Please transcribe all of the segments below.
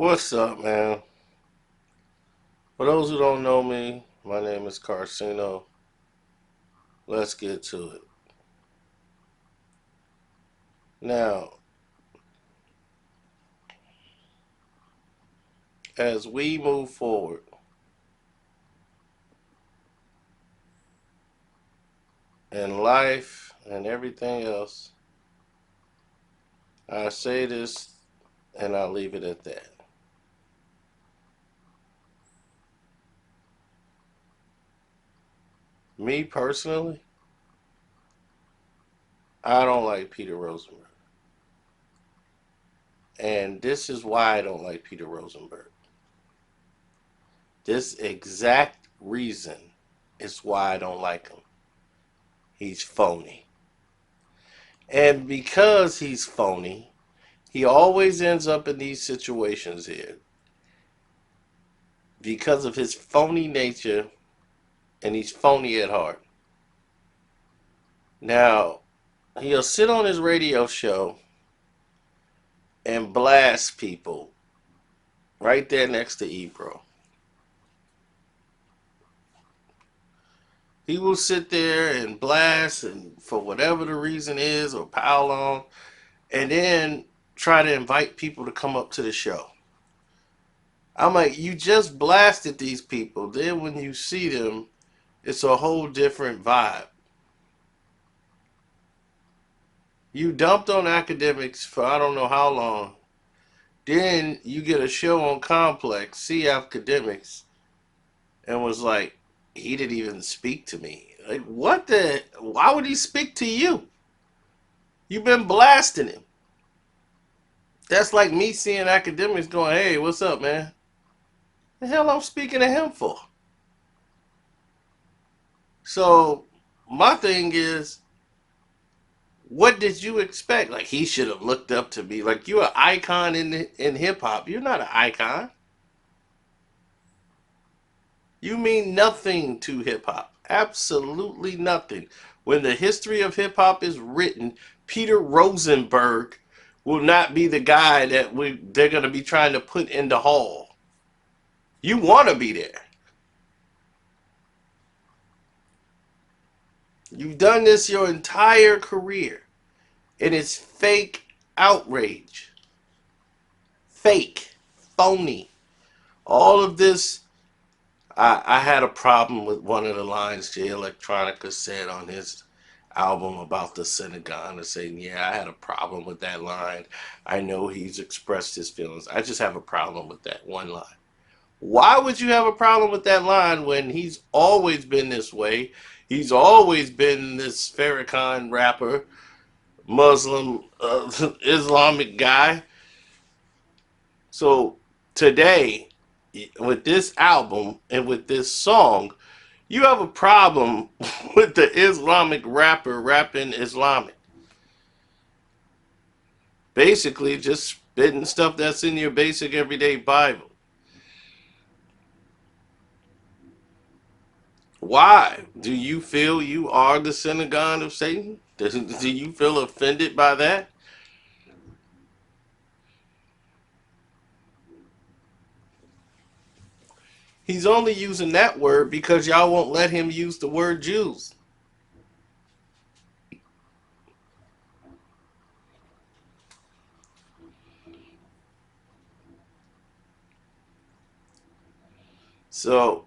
What's up, man? For those who don't know me, my name is Carcino. Let's get to it. Now, as we move forward in life and everything else, I say this and I'll leave it at that. Me personally, I don't like Peter Rosenberg. And this is why I don't like Peter Rosenberg. This exact reason is why I don't like him. He's phony. And because he's phony, he always ends up in these situations here because of his phony nature, and he's phony at heart. Now, he'll sit on his radio show and blast people right there next to Ebro. He will sit there and blast, and for whatever the reason is, or pile on, and then try to invite people to come up to the show. I'm like, you just blasted these people. Then when you see them, it's a whole different vibe. You dumped on academics for I don't know how long. Then you get a show on Complex, see academics, and was like, he didn't even speak to me. Like, what the? Why would he speak to you? You've been blasting him. That's like me seeing academics going, hey, what's up, man? The hell I'm speaking to him for? So, my thing is, what did you expect? Like, he should have looked up to me. Like, you're an icon in hip hop. You're not an icon. You mean nothing to hip hop. Absolutely nothing. When the history of hip hop is written, Peter Rosenberg will not be the guy that they're going to be trying to put in the hall. You want to be there. You've done this your entire career, and it's fake outrage. Fake. Phony. All of this. I had a problem with one of the lines Jay Electronica said on his album about the synagogue, and saying, yeah, I had a problem with that line. I know he's expressed his feelings. I just have a problem with that one line. Why would you have a problem with that line when he's always been this way? He's always been this Farrakhan rapper, Muslim, Islamic guy. So today, with this album and with this song, you have a problem with the Islamic rapper rapping Islamic. Basically, just spitting stuff that's in your basic everyday Bible. Why? Do you feel you are the synagogue of Satan? Do you feel offended by that? He's only using that word because y'all won't let him use the word Jews. So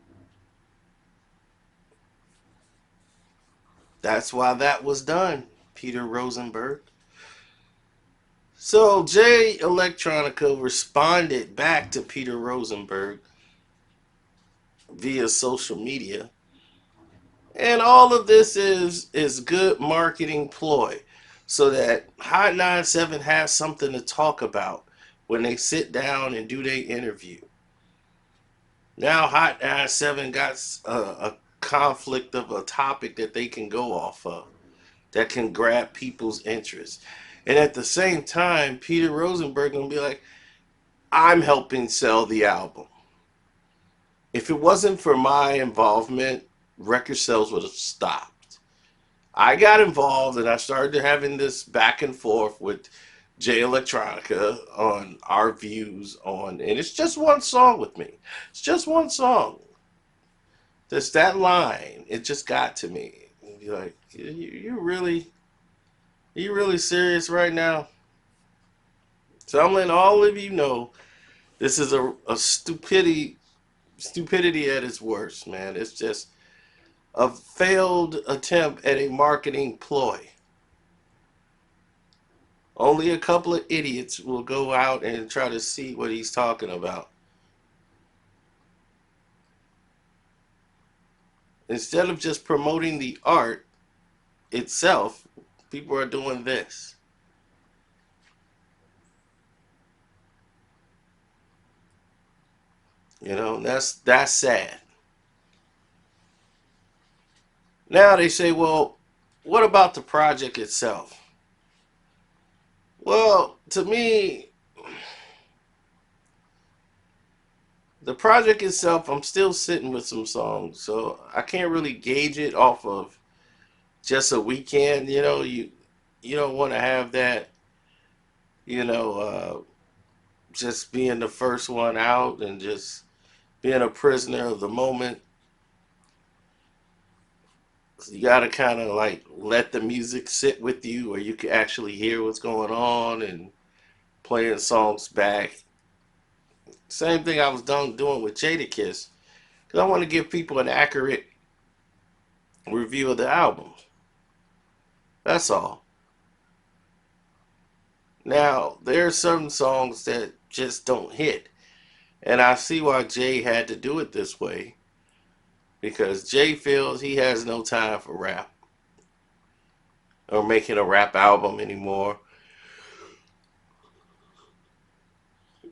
that's why that was done, Peter Rosenberg. So Jay Electronica responded back to Peter Rosenberg via social media. And all of this is good marketing ploy so that Hot 97 has something to talk about when they sit down and do their interview. Now Hot 97 got a conflict of a topic that they can go off of that can grab people's interest. And at the same time, Peter Rosenberg gonna be like, I'm helping sell the album. If it wasn't for my involvement, record sales would have stopped. I got involved and I started having this back and forth with Jay Electronica on our views on, and it's just one song with me. It's just one song. Just that line, it just got to me. You're like, you really serious right now? So I'm letting all of you know this is a stupidity at its worst, man. It's just a failed attempt at a marketing ploy. Only a couple of idiots will go out and try to see what he's talking about. Instead of just promoting the art itself, people are doing this. You know, that's sad. Now they say, well, what about the project itself? Well, to me, the project itself, I'm still sitting with some songs, so I can't really gauge it off of just a weekend. You don't want to have that, you know, just being the first one out and just being a prisoner of the moment. So you got to kind of like let the music sit with you, where you can actually hear what's going on and playing songs back. Same thing I was doing with Jada Kiss, because I want to give people an accurate review of the album. That's all. Now, there are certain songs that just don't hit. And I see why Jay had to do it this way. Because Jay feels he has no time for rap or making a rap album anymore.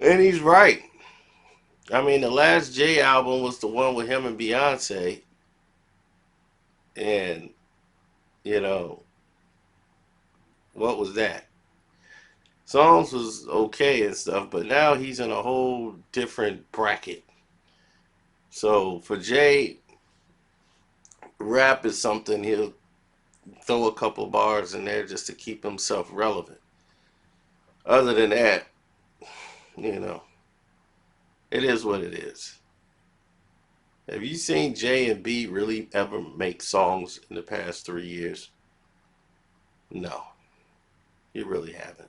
And he's right. I mean, the last Jay album was the one with him and Beyonce. And, you know, what was that? Songs was okay and stuff, but now he's in a whole different bracket. So for Jay, rap is something he'll throw a couple bars in there just to keep himself relevant. Other than that, you know, it is what it is. Have you seen J and B really ever make songs in the past 3 years? No, you really haven't.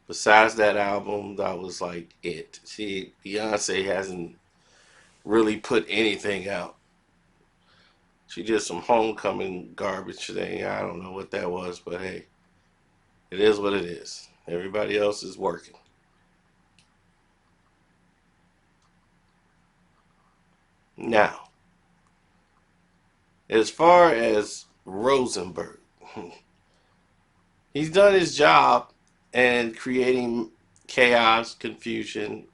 Besides that album, that was like it. See, Beyonce hasn't really put anything out. She did some homecoming garbage thing. I don't know what that was, but hey, it is what it is. Everybody else is working. Now, as far as Rosenberg, he's done his job and creating chaos, confusion,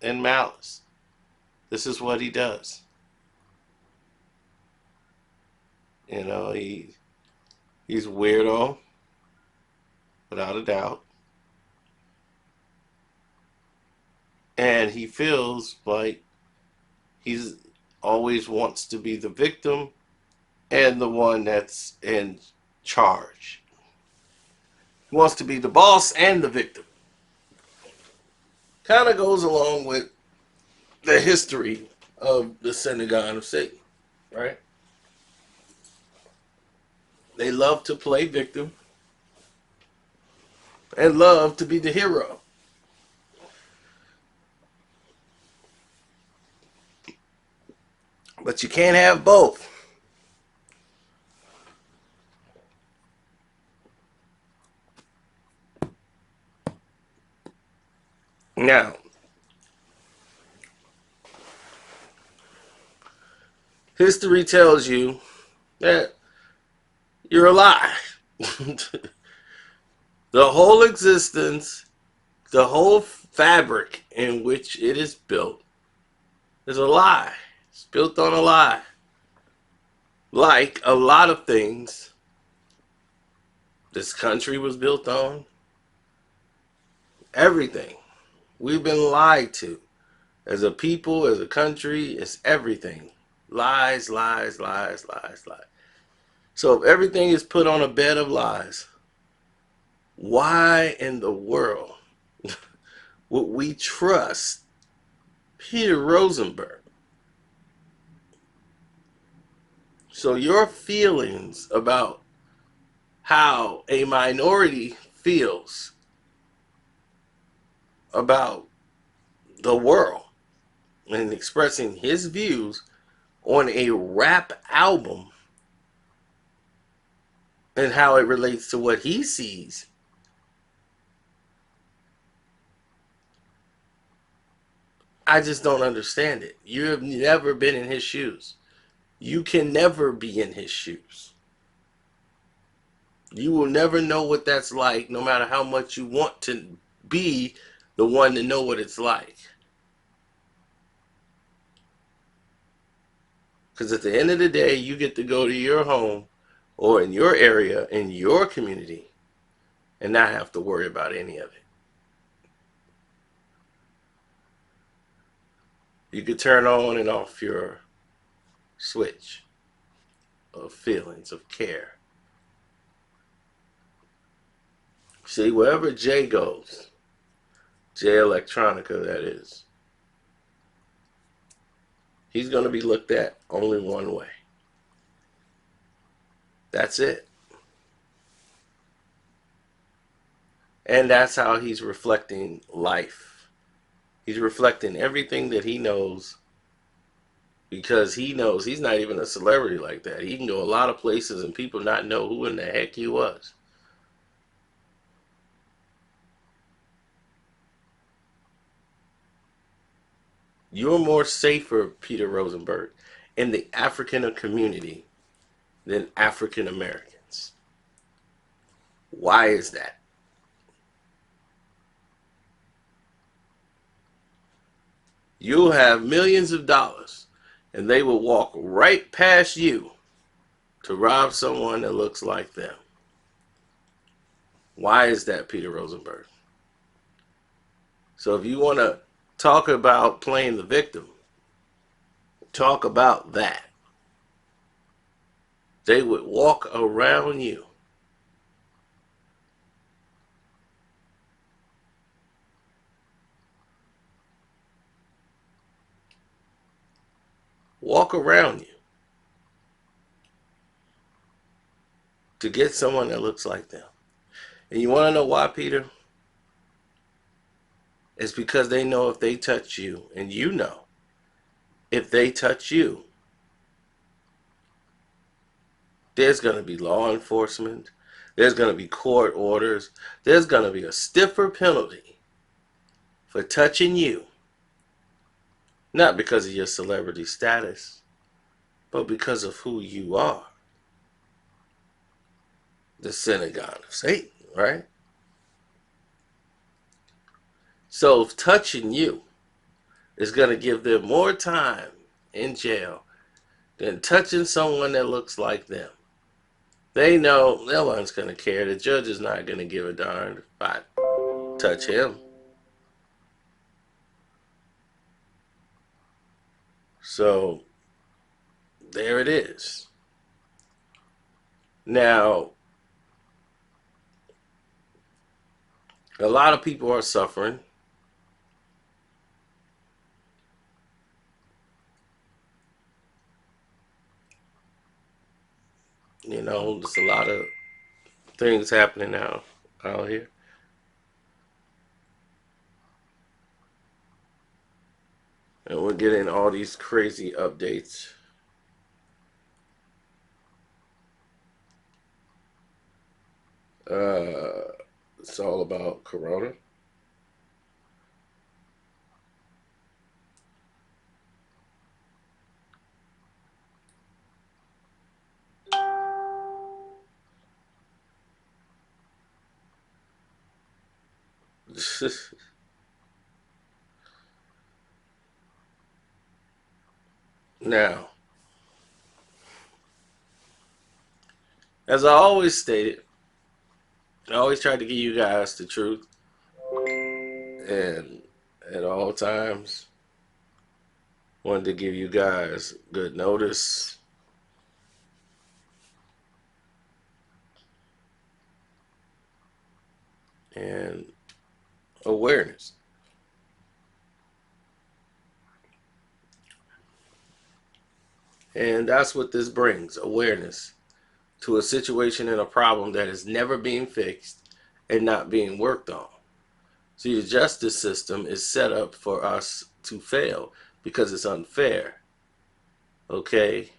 and malice. This is what he does. You know, he's a weirdo, without a doubt. And he feels like he's always wants to be the victim and the one that's in charge. He wants to be the boss and the victim. Kind of goes along with the history of the synagogue of Satan, right? They love to play victim and love to be the hero. But you can't have both. Now, history tells you that you're a lie. The whole existence, the whole fabric in which it is built is a lie. It's built on a lie. Like a lot of things this country was built on. Everything. We've been lied to. As a people, as a country, it's everything. Lies, lies, lies, lies, lies. So if everything is put on a bed of lies, Why in the world would we trust Peter Rosenberg? So your feelings about how a minority feels about the world and expressing his views on a rap album and how it relates to what he sees, I just don't understand it. You have never been in his shoes. You can never be in his shoes. You will never know what that's like, no matter how much you want to be the one to know what it's like. Because at the end of the day, you get to go to your home or in your area, in your community, and not have to worry about any of it. You could turn on and off your switch of feelings, of care. See, wherever Jay goes, Jay Electronica, that is, he's going to be looked at only one way. That's it. And that's how he's reflecting life. He's reflecting everything that he knows, because he knows he's not even a celebrity like that. He can go a lot of places and people not know who in the heck he was. You're more safer, Peter Rosenberg, in the African community than African Americans. Why is that? You'll have millions of dollars and they will walk right past you to rob someone that looks like them. Why is that, Peter Rosenberg? So if you want to talk about playing the victim, talk about that. They would walk around you. Walk around you to get someone that looks like them. And you want to know why, Peter? It's because they know if they touch you, and you know, if they touch you, there's going to be law enforcement, there's going to be court orders, there's going to be a stiffer penalty for touching you. Not because of your celebrity status, but because of who you are. The synagogue of Satan, right? So touching you is going to give them more time in jail than touching someone that looks like them. They know no one's going to care. The judge is not going to give a darn if I touch him. So there it is. Now, a lot of people are suffering. You know, there's a lot of things happening now out here. And we're getting all these crazy updates. It's all about Corona. Now, as I always stated, I always try to give you guys the truth. And at all times, wanted to give you guys good notice. and awareness. And that's what this brings, awareness to a situation and a problem that is never being fixed and not being worked on. See, the justice system is set up for us to fail because it's unfair. Okay?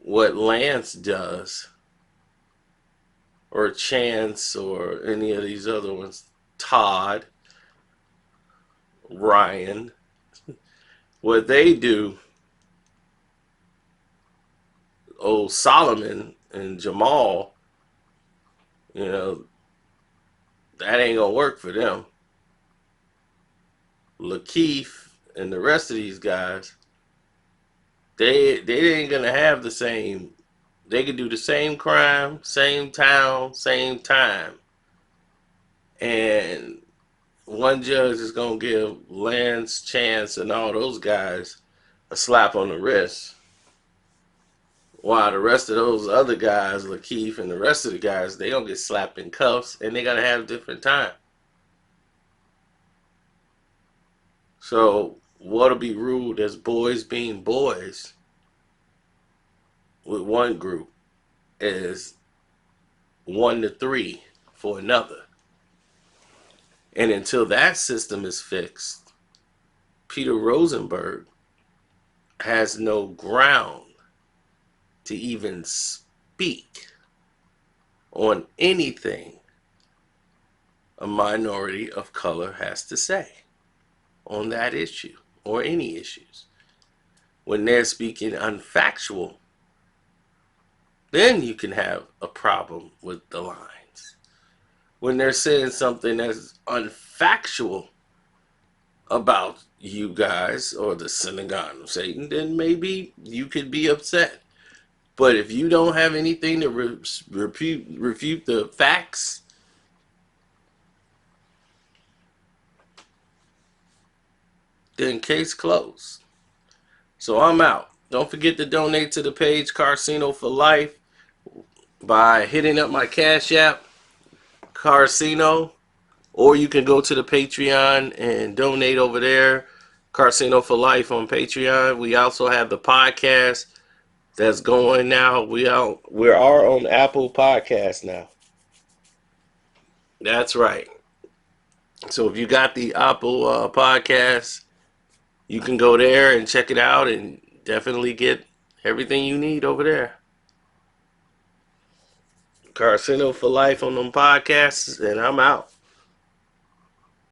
What Lance does, or Chance, or any of these other ones, Todd, Ryan, what they do, old Solomon and Jamal, you know, that ain't gonna work for them. Lakeith and the rest of these guys, they ain't gonna have the same. They could do the same crime, same town, same time, and one judge is gonna give Lance, Chance, and all those guys a slap on the wrist, while the rest of those other guys, Lakeith and the rest of the guys, they gonna get slapped in cuffs, and they gotta have different time. So what'll be ruled as boys being boys with one group is 1-3 for another. And until that system is fixed, Peter Rosenberg has no ground to even speak on anything a minority of color has to say on that issue or any issues. When they're speaking unfactual, then you can have a problem with the lines. When they're saying something that's unfactual about you guys or the synagogue of Satan, then maybe you could be upset. But if you don't have anything to refute the facts, then case closed. So I'm out. Don't forget to donate to the page Carcino for Life by hitting up my Cash App, Carcino, or you can go to the Patreon and donate over there, Carcino for Life on Patreon. We also have the podcast that's going now. We are on Apple Podcasts now. That's right. So if you got the Apple Podcast, you can go there and check it out and definitely get everything you need over there. Carcino for Life on them podcasts, and I'm out.